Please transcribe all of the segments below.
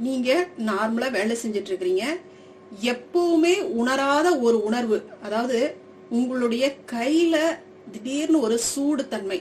நீங்க நார்மலா வேலை செஞ்சுட்டு இருக்கிறீங்க, எப்பவுமே உணராத ஒரு உணர்வு, அதாவது உங்களுடைய கையில திடீர்னு ஒரு சூடு தன்மை,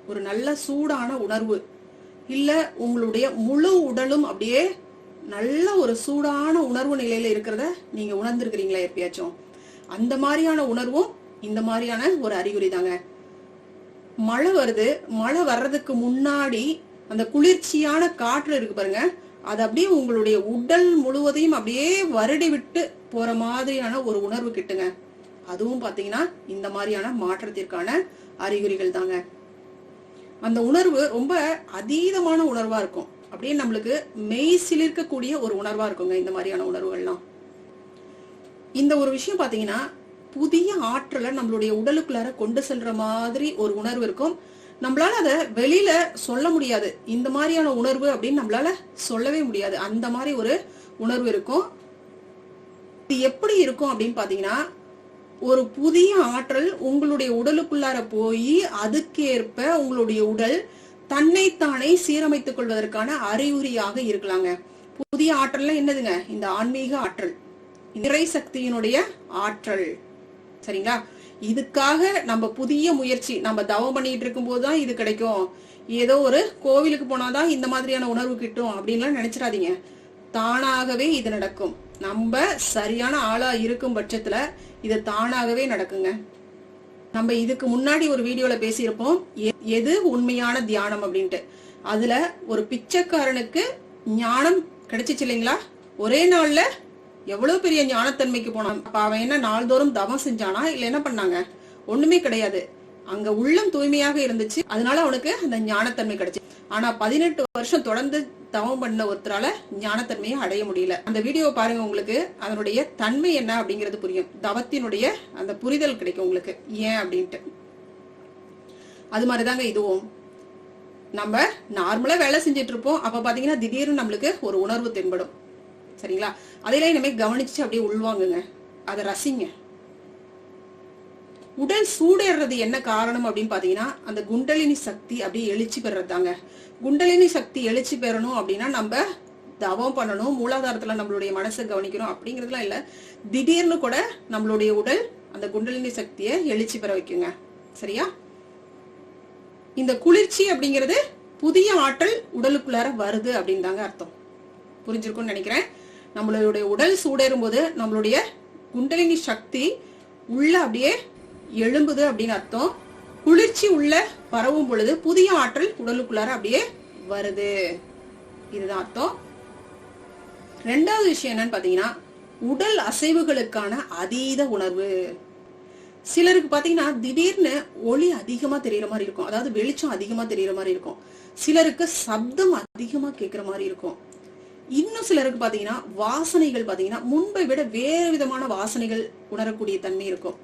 ஒரு நல்ல சூடான உணர்வு, இல்ல உங்களுடைய முழு உடலும் அப்படியே நல்ல ஒரு சூடான உணர்வு நிலையில இருக்கிறத நீங்க உணர்ந்திருக்கிறீங்களா எப்பயாச்சும்? அந்த மாதிரியான உணர்வும் இந்த மாதிரியான ஒரு அறிகுறி தாங்க. மழை வருது, மழை வர்றதுக்கு முன்னாடி அந்த குளிர்ச்சியான காற்று இருக்கு பாருங்க, அது அப்படியே உங்களுடைய உடல் முழுவதையும் அப்படியே வருடி விட்டு போற மாதிரியான ஒரு உணர்வு கிட்டுங்க. அதுவும் பாத்தீங்கன்னா இந்த மாதிரியான மாற்றத்திற்கான அறிகுறிகள் தாங்க. அந்த உணர்வு ரொம்ப அதீதமான உணர்வா இருக்கும், அப்படியே நம்மளுக்கு மெய் சிலிர்க்கக்கூடிய ஒரு உணர்வா இருக்குங்க இந்த மாதிரியான உணர்வுகள்லாம். இந்த ஒரு விஷயம் பாத்தீங்கன்னா புதிய ஆற்றலை நம்மளுடைய உடலுக்குள்ளார கொண்டு செல்ற மாதிரி ஒரு உணர்வு இருக்கும். நம்மளால அதை வெளியில சொல்ல முடியாது, இந்த மாதிரியான உணர்வு அப்படின்னு நம்மளால சொல்லவே முடியாது. அந்த மாதிரி ஒரு உணர்வு இருக்கும். இது எப்படி இருக்கும் அப்படின்னு பாத்தீங்கன்னா, ஒரு புதிய ஆற்றல் உங்களுடைய உடலுக்குள்ளார போய் அதுக்கேற்ப உங்களுடைய உடல் தன்னைத்தானே சீரமைத்துக் கொள்வதற்கான அறிகுறியாக இருக்கலாங்க. புதிய ஆற்றல்னா என்னதுங்க? இந்த ஆன்மீக ஆற்றல், இறை சக்தியினுடைய ஆற்றல். சரிங்களா? இதுக்காக நம்ம புதிய முயற்சி, நம்ம தவம் பண்ணிட்டு இருக்கும் போதுதான் இது கிடைக்கும், ஏதோ ஒரு கோவிலுக்கு போனாதான் இந்த மாதிரியான உணர்வு கிட்டும் அப்படின்லாம் நினைச்சிடாதீங்க. தானாகவே இது நடக்கும். நம்ம சரியான ஆளா இருக்கும் பட்சத்துல இது தானாகவே நடக்குங்க. நம்ம இதுக்கு முன்னாடி ஒரு வீடியோல பேசியிருப்போம், எது உண்மையான தியானம் அப்படின்ட்டு. அதுல ஒரு பிச்சைக்காரனுக்கு ஞானம் கிடைச்சிச்சு இல்லைங்களா? ஒரே நாள்ல எவ்வளவு பெரிய ஞானத்தன்மைக்கு போனான். அவன் என்ன நாள்தோறும் தவம் செஞ்சானா, இல்ல என்ன பண்ணாங்க? ஒண்ணுமே கிடையாது. அங்க உள்ளம் தூய்மையாக இருந்துச்சு, அதனால அவனுக்கு அந்த ஞானத்தன்மை கிடைச்சு. ஆனா 18 வருஷம் தொடர்ந்து தவம் பண்ண ஒருத்தரால ஞானத்தன்மையை அடைய முடியல. அந்த வீடியோ பாருங்க, உங்களுக்கு அதனுடைய தன்மை என்ன அப்படிங்கிறது புரியும். தவத்தினுடைய அந்த புரிதல் கிடைக்கும் உங்களுக்கு, ஏன் அப்படின்ட்டு. அது மாதிரிதாங்க இதுவும். நம்ம நார்மலா வேலை செஞ்சிட்டு இருப்போம், அப்ப பாத்தீங்கன்னா திடீர்னு நம்மளுக்கு ஒரு உணர்வு தென்படும். சரிங்களா? அதையெல்லாம் இனிமே கவனிச்சு அப்படியே உள்வாங்குங்க, அதை ரசிங்க. உடல் சூடேறது என்ன காரணம் அப்படின்னு பாத்தீங்கன்னா, அந்த குண்டலினி சக்தி அப்படியே எழுச்சி பெறது தாங்க. குண்டலினி சக்தி எழுச்சி பெறணும் அப்படின்னா நம்ம தவம் பண்ணணும், மூலாதாரத்துல நம்மளுடைய மனசை கவனிக்கணும் அப்படிங்கறதுலாம் இல்ல. திடீர்னு கூட நம்மளுடைய உடல் அந்த குண்டலினி சக்தியை எழுச்சி பெற வைக்குங்க. சரியா? இந்த குளிர்ச்சி அப்படிங்கிறது புதிய ஆற்றல் உடலுக்குள்ளார வருது அப்படின்னு தாங்க அர்த்தம். புரிஞ்சிருக்கும்னு நினைக்கிறேன். நம்மளுடைய உடல் சூடேறும் போது நம்மளுடைய குண்டலினி சக்தி உள்ள அப்படியே எழும்புது அப்படின்னு அர்த்தம். குளிர்ச்சி உள்ள பரவும் பொழுது புதிய ஆற்றல் உடலுக்குள்ளார அப்படியே வருது, இதுதான் அர்த்தம். ரெண்டாவது விஷயம் என்னன்னு பாத்தீங்கன்னா, உடல் அசைவுகளுக்கான அதீத உணர்வு. சிலருக்கு பாத்தீங்கன்னா திடீர்னு ஒளி அதிகமா தெரியற மாதிரி இருக்கும், அதாவது வெளிச்சம் அதிகமா தெரியற மாதிரி இருக்கும். சிலருக்கு சப்தம் அதிகமா கேட்கிற மாதிரி இருக்கும். இன்னும் சிலருக்கு பாத்தீங்கன்னா வாசனைகள் பாத்தீங்கன்னா முன்பை விட வேறு விதமான வாசனைகள் உணரக்கூடிய தன்மை இருக்கும்.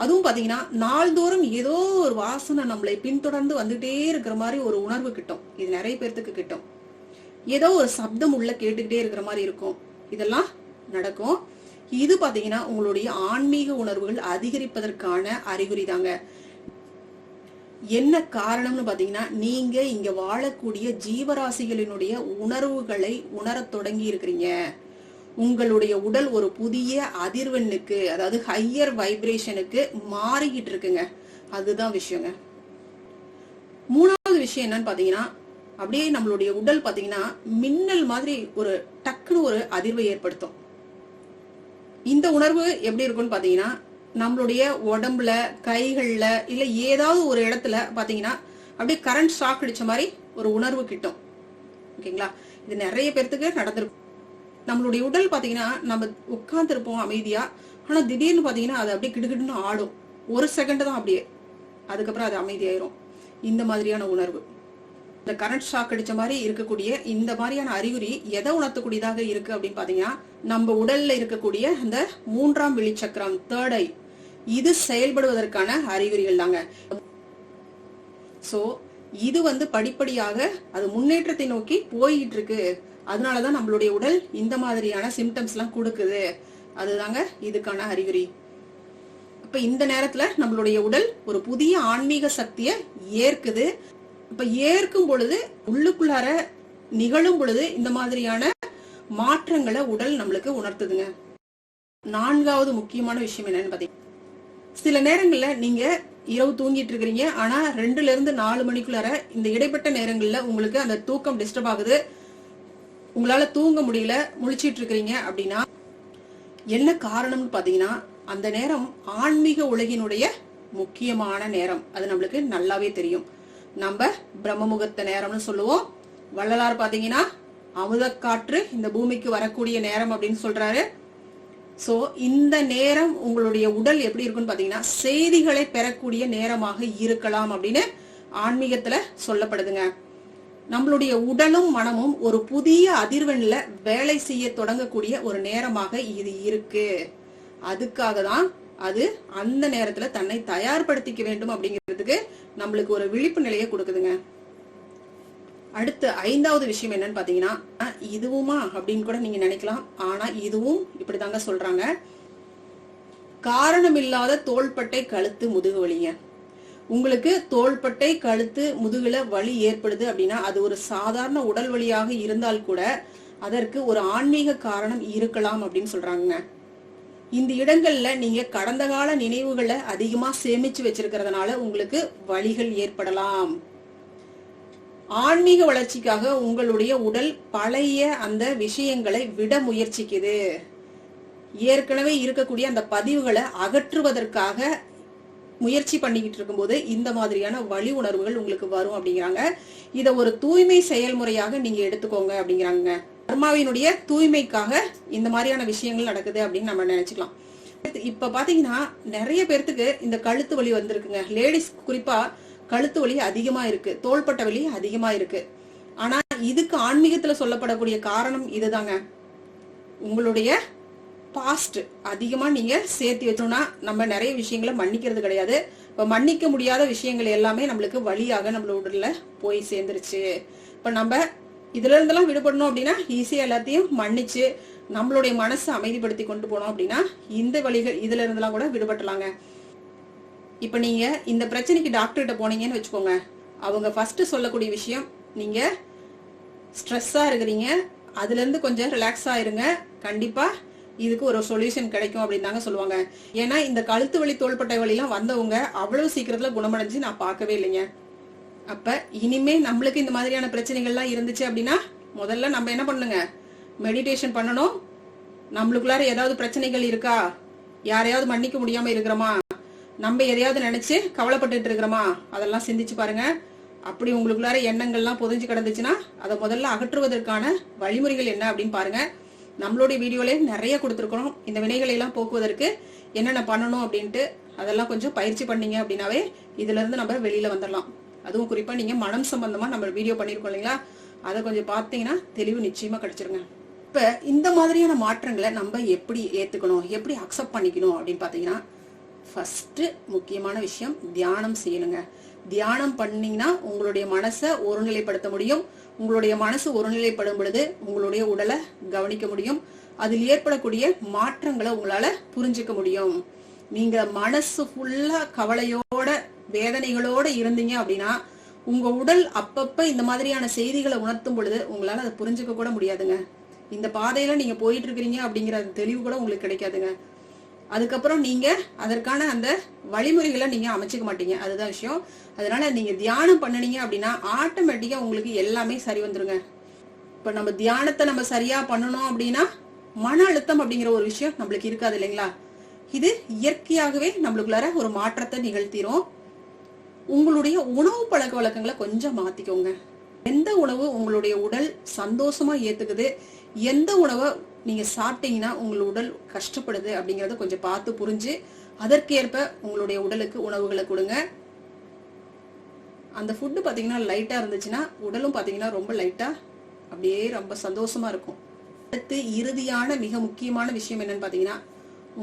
அதுவும் பாத்தீங்கன்னா நாள்தோறும் ஏதோ ஒரு வாசனை நம்மளை பின்தொடர்ந்து வந்துட்டே இருக்கிற மாதிரி ஒரு உணர்வு கிட்டும். இது நிறைய பேர்த்துக்கு கிட்டும். ஏதோ ஒரு சப்தம் உள்ள கேட்டுக்கிட்டே இருக்கிற மாதிரி இருக்கும். இதெல்லாம் நடக்கும். இது பாத்தீங்கன்னா உங்களுடைய ஆன்மீக உணர்வுகள் அதிகரிப்பதற்கான அறிகுறி தாங்க. என்ன காரணம்னு பாத்தீங்கன்னா, நீங்க இங்க வாழக்கூடிய ஜீவராசிகளினுடைய உணர்வுகளை உணரத் தொடங்கி இருக்கிறீங்க. உங்களுடைய உடல் ஒரு புதிய அதிர்வெண்ணுக்கு, அதாவது ஹையர் வைப்ரேஷனுக்கு மாறிக்கிட்டு இருக்குங்க. அதுதான் விஷயங்க. மூணாவது விஷயம் என்னன்னு பாத்தீங்கன்னா, அப்படியே நம்மளுடைய உடல் பாத்தீங்கன்னா மின்னல் மாதிரி ஒரு டக்குன்னு ஒரு அதிர்வை ஏற்படுத்தும். இந்த உணர்வு எப்படி இருக்கும்னு பாத்தீங்கன்னா, நம்மளுடைய உடம்புல, கைகள்ல, இல்ல ஏதாவது ஒரு இடத்துல பாத்தீங்கன்னா அப்படியே கரண்ட் ஷாக் அடிச்ச மாதிரி ஒரு உணர்வு கிட்டும். ஓகேங்களா? இது நிறைய பேர்த்துக்கு நடந்திருக்கும். நம்மளுடைய உடல் பாத்தீங்கன்னா நம்ம உட்கார்ந்து இருப்போம் அமைதியா, ஆனா திடீர்னு பாத்தீங்கன்னா அது அப்படியே கிடுகிடுன்னு ஆடும். ஒரு செகண்ட் தான் அப்படியே, அதுக்கப்புறம் அது அமைதியாயிரும். இந்த மாதிரியான உணர்வு, இந்த கரண்ட் ஷாக் அடிச்ச மாதிரி இருக்கக்கூடிய இந்த மாதிரியான அறிகுறி எதை உணர்த்தக்கூடியதாக இருக்கு அப்படின்னு பாத்தீங்கன்னா, நம்ம உடல்ல இருக்கக்கூடிய அந்த 3ஆம் விழிச்சக்கரம், 3rd ஐ, இது செயல்படுவதற்கான அறிகுறிகள் தாங்க. சோ இது படிப்படியாக அது முன்னேற்றத்தை நோக்கி போயிட்டு இருக்கு. அதனாலதான் நம்மளுடைய உடல் இந்த மாதிரியான சிம்டம்ஸ் எல்லாம் கொடுக்குது. அதுதாங்க இதுக்கான அறிகுறி. அப்ப இந்த நேரத்துல நம்மளுடைய உடல் ஒரு புதிய ஆன்மீக சக்தியை ஏற்குது. இப்ப ஏற்கும் பொழுது உள்ளுக்குள்ளார நிகழும் பொழுது இந்த மாதிரியான மாற்றங்களை உடல் நம்மளுக்கு உணர்த்துதுங்க. 4வது முக்கியமான விஷயம் என்னன்னு பாத்தீங்கன்னா, சில நேரங்கள்ல நீங்க இரவு தூங்கிட்டு இருக்கிறீங்க, ஆனா 2ல இருந்து 4 மணிக்குள்ளார இந்த இடைப்பட்ட நேரங்கள்ல உங்களுக்கு அந்த தூக்கம் டிஸ்டர்ப் ஆகுது, உங்களால தூங்க முடியல, முழிச்சிட்டு இருக்கிறீங்க அப்படின்னா என்ன காரணம்னு பாத்தீங்கன்னா, அந்த நேரம் ஆன்மீக உலகினுடைய முக்கியமான நேரம். அது நம்மளுக்கு நல்லாவே தெரியும். நம்ம பிரம்ம முகூர்த்த நேரம்னு சொல்லுவோம். வள்ளலார் பாத்தீங்கன்னா அமுத காற்று இந்த பூமிக்கு வரக்கூடிய நேரம் அப்படின்னு சொல்றாரு. சோ இந்த நேரம் உங்களுடைய உடல் எப்படி இருக்குன்னு பாத்தீங்கன்னா செய்திகளை பெறக்கூடிய நேரமாக இருக்கலாம் அப்படின்னு ஆன்மீகத்துல சொல்லப்படுதுங்க. நம்மளுடைய உடலும் மனமும் ஒரு புதிய அதிர்வெண்ல வேலை செய்ய தொடங்கக்கூடிய ஒரு நேரமாக இது இருக்கு. அதுக்காக தான் அது அந்த நேரத்துல தன்னை தயார்படுத்திக்க வேண்டும் அப்படிங்கிறதுக்கு நம்மளுக்கு ஒரு விழிப்பு நிலையை கொடுக்குதுங்க. அடுத்து 5வது விஷயம் என்னன்னு பாத்தீங்கன்னா, இதுவுமா அப்படின்னு கூட நீங்க நினைக்கலாம். ஆனா இதுவும் இப்படிதாங்க சொல்றாங்க. காரணமில்லாத தோள்பட்டை கழுத்து முதுகு வலிங்க. உங்களுக்கு தோள்பட்டை கழுத்து முதுகுல வலி ஏற்படுது அப்படின்னா அது ஒரு சாதாரண உடல் வலியாக இருந்தால் கூட அதற்கு ஒரு ஆன்மீக காரணம் இருக்கலாம் அப்படின்னு சொல்றாங்க. இந்த இடங்கள்ல நீங்க கடந்த கால நினைவுகளை அதிகமா சேமிச்சு வச்சிருக்கிறதுனால உங்களுக்கு வலிகள் ஏற்படலாம். ஆன்மீக வளர்ச்சிக்காக உங்களுடைய உடல் பழைய அந்த விஷயங்களை விட முயற்சிக்குது. ஏற்கனவே இருக்கக்கூடிய அந்த பதிவுகளை அகற்றுவதற்காக முயற்சி பண்ணிக்கிட்டு இருக்கும்போது இந்த மாதிரியான வலி உணர்வுகள் உங்களுக்கு வரும் அப்படிங்கிறாங்க. இத ஒரு தூய்மை செயல்முறையாக நீங்க எடுத்துக்கோங்க அப்படிங்கிறாங்க. கர்மாவினுடைய தூய்மைக்காக இந்த மாதிரியான விஷயங்கள் நடக்குது அப்படின்னு நம்ம நினைச்சுக்கலாம். இப்ப பாத்தீங்கன்னா நிறைய பேர்த்துக்கு இந்த கழுத்து வலி வந்திருக்குங்க. லேடிஸ் குறிப்பா கழுத்து வலி அதிகமா இருக்கு, தோள்பட்ட வலி அதிகமா இருக்கு. ஆனா இதுக்கு ஆன்மீகத்துல சொல்லப்படக்கூடிய காரணம் இதுதாங்க. உங்களுடைய பாஸ்ட் அதிகமா நீங்க சேர்த்து வச்சோம்னா நம்ம நிறைய விஷயங்களை மன்னிக்கிறது கிடையாது. இப்ப மன்னிக்க முடியாத விஷயங்கள் எல்லாமே நம்மளுக்கு வழியாக நம்மளோட உடல்ல போய் சேர்ந்துருச்சு. இப்ப நம்ம இதுல இருந்தெல்லாம் விடுபடணும் அப்படின்னா ஈஸியா எல்லாத்தையும் மன்னிச்சு நம்மளுடைய மனசை அமைதிப்படுத்தி கொண்டு போனோம் அப்படின்னா இந்த வழிகள் இதுல இருந்தெல்லாம் கூட விடுபட்டலாங்க. இப்ப நீங்க இந்த பிரச்சனைக்கு டாக்டர்கிட்ட போனீங்கன்னு வச்சுக்கோங்க, அவங்க ஃபர்ஸ்ட் சொல்லக்கூடிய விஷயம், நீங்க ஸ்ட்ரெஸ்ஸா இருக்கிறீங்க, அதுல இருந்து கொஞ்சம் ரிலாக்ஸா இருங்க, கண்டிப்பா இதுக்கு ஒரு சொல்யூஷன் கிடைக்கும் அப்படின்னு தாங்க சொல்லுவாங்க. ஏன்னா இந்த கழுத்து வலி தோள்பட்டை வலி எல்லாம் வந்தவங்க அவ்வளவு சீக்கிரத்துல குணமடைஞ்சு நான் பார்க்கவே இல்லைங்க. அப்ப இனிமே நம்மளுக்கு இந்த மாதிரியான பிரச்சனைகள்லாம் இருந்துச்சு அப்படின்னா முதல்ல நம்ம என்ன பண்ணுங்க, மெடிடேஷன் பண்ணணும். நம்மளுக்குள்ளார ஏதாவது பிரச்சனைகள் இருக்கா, யாரையாவது மன்னிக்க முடியாம இருக்கிறோமா, நம்ம எதையாவது நினைச்சு கவலைப்பட்டு இருக்கிறோமா, அதெல்லாம் சிந்திச்சு பாருங்க. அப்படி உங்களுக்குள்ளார எண்ணங்கள்லாம் புதைஞ்சு கிடந்துச்சுன்னா அதை முதல்ல அகற்றுவதற்கான வழிமுறைகள் என்ன அப்படின்னு பாருங்க. நம்மளுடைய வீடியோல நிறைய கொடுத்துருக்கோம் இந்த வினைகளை எல்லாம் போக்குவதற்கு என்னென்ன பண்ணணும் அப்படின்ட்டு. அதெல்லாம் கொஞ்சம் பயிற்சி பண்ணீங்க அப்படின்னாவே இதுல இருந்து நம்ம வெளியில வந்துடலாம். அதுவும் குறிப்பா நீங்க மனம் சம்பந்தமா நம்ம வீடியோ பண்ணிருக்கோம் இல்லைங்களா, அதை கொஞ்சம் பார்த்தீங்கன்னா தெளிவு நிச்சயமா கிடைச்சிருங்க. இப்ப இந்த மாதிரியான மாற்றங்களை நம்ம எப்படி ஏத்துக்கணும், எப்படி அக்செப்ட் பண்ணிக்கணும் அப்படின்னு பாத்தீங்கன்னா, ஃபர்ஸ்ட் முக்கியமான விஷயம் தியானம் செய்யணுங்க. தியானம் பண்ணீங்கன்னா உங்களுடைய மனசை ஒருநிலைப்படுத்த முடியும். உங்களுடைய மனசு ஒருநிலைப்படும் பொழுது உங்களுடைய உடலை கவனிக்க முடியும். அதில் ஏற்படக்கூடிய மாற்றங்களை உங்களால புரிஞ்சுக்க முடியும். நீங்க மனசு ஃபுல்லா கவலையோட வேதனைகளோட இருந்தீங்க அப்படின்னா உங்க உடல் அப்பப்ப இந்த மாதிரியான செய்திகளை உணர்த்தும் பொழுது உங்களால அதை புரிஞ்சுக்க கூட முடியாதுங்க. இந்த பாதையில நீங்க போயிட்டு இருக்கிறீங்க அப்படிங்கிற தெளிவு கூட உங்களுக்கு கிடைக்காதுங்க. அதுக்கப்புறம் நீங்க அதற்கான அந்த வழிமுறைகளை நீங்க அமைச்சுக்க மாட்டீங்க, அதுதான் விஷயம். அதனால நீங்க தியானம் பண்ணினீங்க அப்படின்னா ஆட்டோமேட்டிக்கா உங்களுக்கு எல்லாமே சரி வந்துருங்க. இப்ப நம்ம தியானத்தை நம்ம சரியா பண்ணணும் அப்படின்னா மன அழுத்தம் அப்படிங்கிற ஒரு விஷயம் நம்மளுக்கு இருக்காது இல்லைங்களா. இது இயற்கையாகவே நம்மளுக்குள்ளார ஒரு மாற்றத்தை நிகழ்த்திரும். உங்களுடைய உணவு பழக்க வழக்கங்களை கொஞ்சம் மாத்திக்கோங்க. எந்த உணவு உங்களுடைய உடல் சந்தோஷமா ஏத்துக்குது, எந்த உணவை நீங்க சாப்பிட்டீங்கன்னா உங்களோட உடல் கஷ்டப்படுது அப்படிங்கறத கொஞ்சம் பார்த்து புரிஞ்சு அதற்கேற்ப உங்களுடைய உடலுக்கு உணவுகளை கொடுங்க. அந்த ஃபுட்டு பாத்தீங்கன்னா லைட்டா இருந்துச்சுன்னா உடலும் பாத்தீங்கன்னா ரொம்ப லைட்டா அப்படியே ரொம்ப சந்தோஷமா இருக்கும். அடுத்து இறுதியான மிக முக்கியமான விஷயம் என்னன்னு பாத்தீங்கன்னா,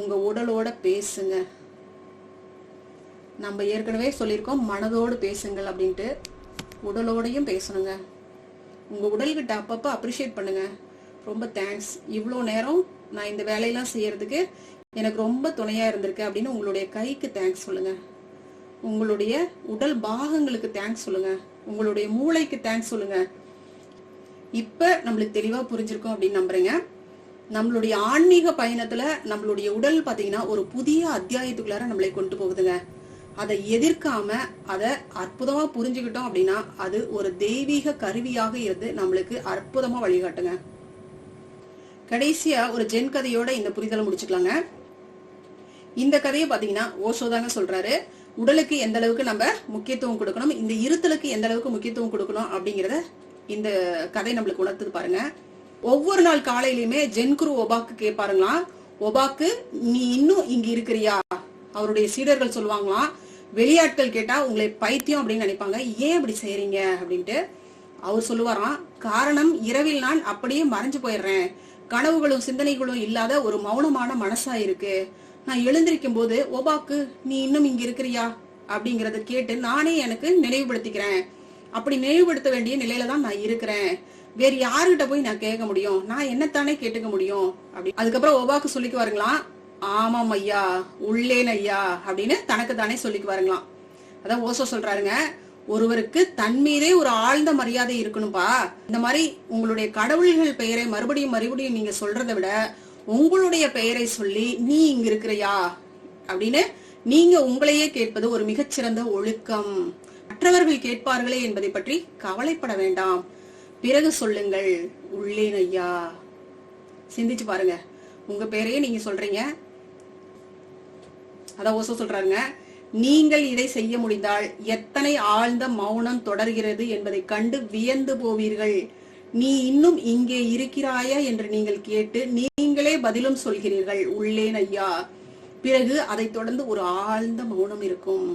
உங்க உடலோட பேசுங்க. நம்ம ஏற்கனவே சொல்லியிருக்கோம் மனதோடு பேசுங்கள் அப்படின்ட்டு. உடலோடையும் பேசணுங்க. உங்க உடல்கிட்ட அப்பப்ப அப்ரிஷியேட் பண்ணுங்க. ரொம்ப தேங்க்ஸ், இவ்வளோ நேரம் நான் இந்த வேலையெல்லாம் செய்யறதுக்கு எனக்கு ரொம்ப துணையா இருந்திருக்கு அப்படின்னு உங்களுடைய கைக்கு தேங்க்ஸ் சொல்லுங்க. உங்களுடைய உடல் பாகங்களுக்கு தேங்க்ஸ் சொல்லுங்க. உங்களுடைய மூளைக்கு தேங்க்ஸ் சொல்லுங்க. இப்ப நம்மளுக்கு தெளிவா புரிஞ்சிருக்கும் அப்படின்னு நம்புறேங்க. நம்மளுடைய ஆன்மீக பயணத்துல நம்மளுடைய உடல் பாத்தீங்கன்னா ஒரு புதிய அத்தியாயத்துக்குள்ளார நம்மளை கொண்டு போகுதுங்க. அதை எதிர்க்காம அதை அற்புதமா புரிஞ்சுக்கிட்டோம் அப்படின்னா அது ஒரு தெய்வீக கருவியாக இருந்து நம்மளுக்கு அற்புதமா வழிகாட்டுங்க. கடைசியா ஒரு ஜென் கதையோட இந்த புரிதலை முடிச்சுக்கலாங்க. இந்த கதையை பாத்தீங்கன்னா ஓஷோ தாங்க சொல்றாரு. உடலுக்கு எந்த அளவுக்கு நம்ம முக்கியத்துவம் கொடுக்கணும், இந்த இருத்தலுக்கு எந்த அளவுக்கு முக்கியத்துவம் கொடுக்கணும் அப்படிங்கறத இந்த கதை நம்மளுக்கு உணர்த்துது பாருங்க. ஒவ்வொரு நாள் காலையிலுமே ஜென் குரு ஒபாக்கு கேட்பாருங்களாம், ஒபாக்கு நீ இன்னும் இங்க இருக்கிறியா? அவருடைய சீடர்கள் சொல்லுவாங்களாம், வெளியாட்கள் கேட்டா உங்களை பைத்தியம் அப்படின்னு நினைப்பாங்க, ஏன் அப்படி செய்யறீங்க அப்படின்ட்டு. அவர் சொல்லுவாராம், காரணம் இரவில் நான் அப்படியே மறைஞ்சு போயிடுறேன், கனவுகளும் சிந்தனைகளும் இல்லாத ஒரு மௌனமான மனசா இருக்கு. நான் எழுந்திருக்கும் போது ஒபாக்கு நீ இன்னும் இங்க இருக்கிறியா அப்படிங்கறத கேட்டு நானே எனக்கு நினைவுபடுத்திக்கிறேன். அப்படி நினைவுபடுத்த வேண்டிய நிலையில தான் நான் இருக்கிறேன். வேற யாருகிட்ட போய் நான் கேட்க முடியும்? நான் என்னத்தானே கேட்டுக்க முடியும் அப்படி. அதுக்கப்புறம் ஒபாக்கு சொல்லிக்குவாருங்களாம், ஆமாம் ஐயா, உள்ளேன் ஐயா அப்படின்னு தனக்கு தானே சொல்லிக்குவாருங்களாம். அதான் ஓஷோ சொல்றாருங்க, ஒருவருக்கு தன் மீதே ஒரு ஆழ்ந்த மரியாதை இருக்கணும்பா. இந்த மாதிரி உங்களுடைய கடவுள்கள் பெயரை மறுபடியும் மறுபடியும் நீங்க சொல்றதை விட உங்களுடைய பெயரை சொல்லி நீ இங்க இருக்கிறியா அப்படின்னு நீங்க உங்களையே கேட்பது ஒரு மிகச்சிறந்த ஒழுக்கம். மற்றவர்கள் கேட்பார்களே என்பதை பற்றி கவலைப்பட வேண்டாம், பிறகு சொல்லுங்கள் உள்ளேன் ஐயா. சிந்திச்சு பாருங்க, உங்க பேரையே நீங்க சொல்றீங்க. அதான் ஓஷோ சொல்றாருங்க, நீங்கள் இதை செய்ய முடிந்தால் எத்தனை ஆழ்ந்த மௌனம் தொடர்கிறது என்பதை கண்டு வியந்து போவீர்கள். நீ இன்னும் இங்கே இருக்கிறாயா என்று நீங்கள் கேட்டு நீங்களே பதிலும் சொல்கிறீர்கள், உள்ளேன் ஐயா. பிறகு அதை தொடர்ந்து ஒரு ஆழ்ந்த மௌனம் இருக்கும்.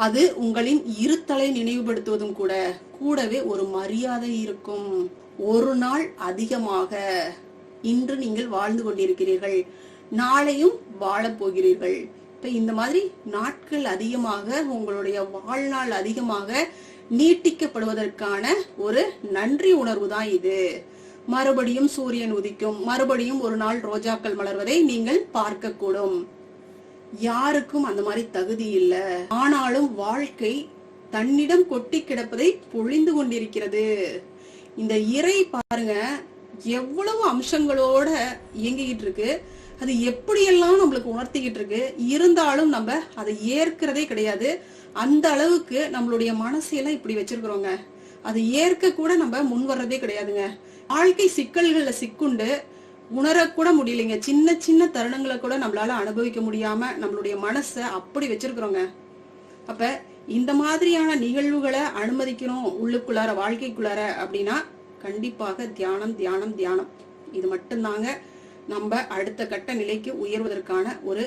அது உங்களின் இருத்தலை நினைவுபடுத்துவதும் கூடவே ஒரு மரியாதை இருக்கும். ஒரு நாள் அதிகமாக இன்று நீங்கள் வாழ்ந்து கொண்டிருக்கிறீர்கள், நாளையும் வாழப் போகிறீர்கள். இப்ப இந்த மாதிரி நாட்கள் அதிகமாக உங்களுடைய வாழ்நாள் அதிகமாக நீட்டிக்கப்படுவதற்கான ஒரு நன்றி உணர்வு தான் இது. மறுபடியும் சூரியன் உதிக்கும், மறுபடியும் ஒரு நாள் ரோஜாக்கள் மலர்வதை நீங்கள் பார்க்க கூடும். யாருக்கும் அந்த மாதிரி தகுதி இல்லை. ஆனாலும் வாழ்க்கை தன்னிடம் கொட்டி கிடப்பதை பொழிந்து கொண்டிருக்கிறது. இந்த இறை பாருங்க எவ்வளவு அம்சங்களோட இயங்கிக்கிட்டு இருக்கு, அது எப்படியெல்லாம் நம்மளுக்கு உணர்த்திக்கிட்டு இருக்கு. இருந்தாலும் நம்ம அதை ஏற்கிறதே கிடையாது. அந்த அளவுக்கு நம்மளுடைய மனசையெல்லாம் இப்படி வச்சிருக்கிறோங்க. அதை ஏற்க கூட நம்ம முன் வர்றதே கிடையாதுங்க. வாழ்க்கை சிக்கல்கள்ல சிக்குண்டு உணரக்கூட முடியலைங்க. சின்ன சின்ன தருணங்களை கூட நம்மளால அனுபவிக்க முடியாம நம்மளுடைய மனசை அப்படி வச்சிருக்கிறோங்க. அப்ப இந்த மாதிரியான நிகழ்வுகளை அனுமதிக்கணும் உள்ளுக்குள்ளார, வாழ்க்கைக்குள்ளார அப்படின்னா கண்டிப்பாக தியானம் தியானம் தியானம். இது மட்டும்தாங்க நம்ம அடுத்த கட்ட நிலைக்கு உயர்வதற்கான ஒரு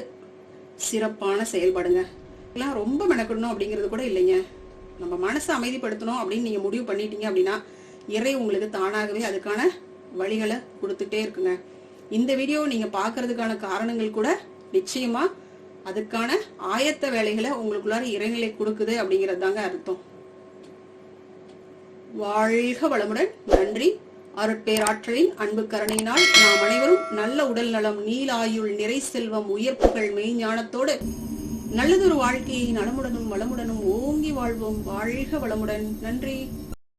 சிறப்பான செயல்பாடுங்க. எல்லாம் ரொம்ப மெனக்கிடணும் அப்படிங்கிறது கூட இல்லைங்க. நம்ம மனசை அமைதிப்படுத்தணும் அப்படின்னு நீங்க முடிவு பண்ணிட்டீங்க அப்படின்னா இறை உங்களுக்கு தானாகவே அதுக்கான வழிகளை கொடுத்துட்டே இருக்குங்க. இந்த வீடியோ நீங்க பாக்குறதுக்கான காரணங்கள் கூட நிச்சயமா அதுக்கான ஆயத்த வேலைகளை உங்களுக்குள்ளார இறைநிலை கொடுக்குது அப்படிங்கிறது தாங்க அர்த்தம். வாழ்க வளமுடன். நன்றி. அருட்பேராற்றலின் அன்பு கருணையினால் நாம் அனைவரும் நல்ல உடல் நலம், நீலாயுள், நிறை செல்வம், உயர்ப்புகள், மெய்ஞானத்தோடு நல்லதொரு வாழ்க்கையை நலமுடனும் வளமுடனும் ஓங்கி வாழ்வோம். வாழ்க வளமுடன். நன்றி.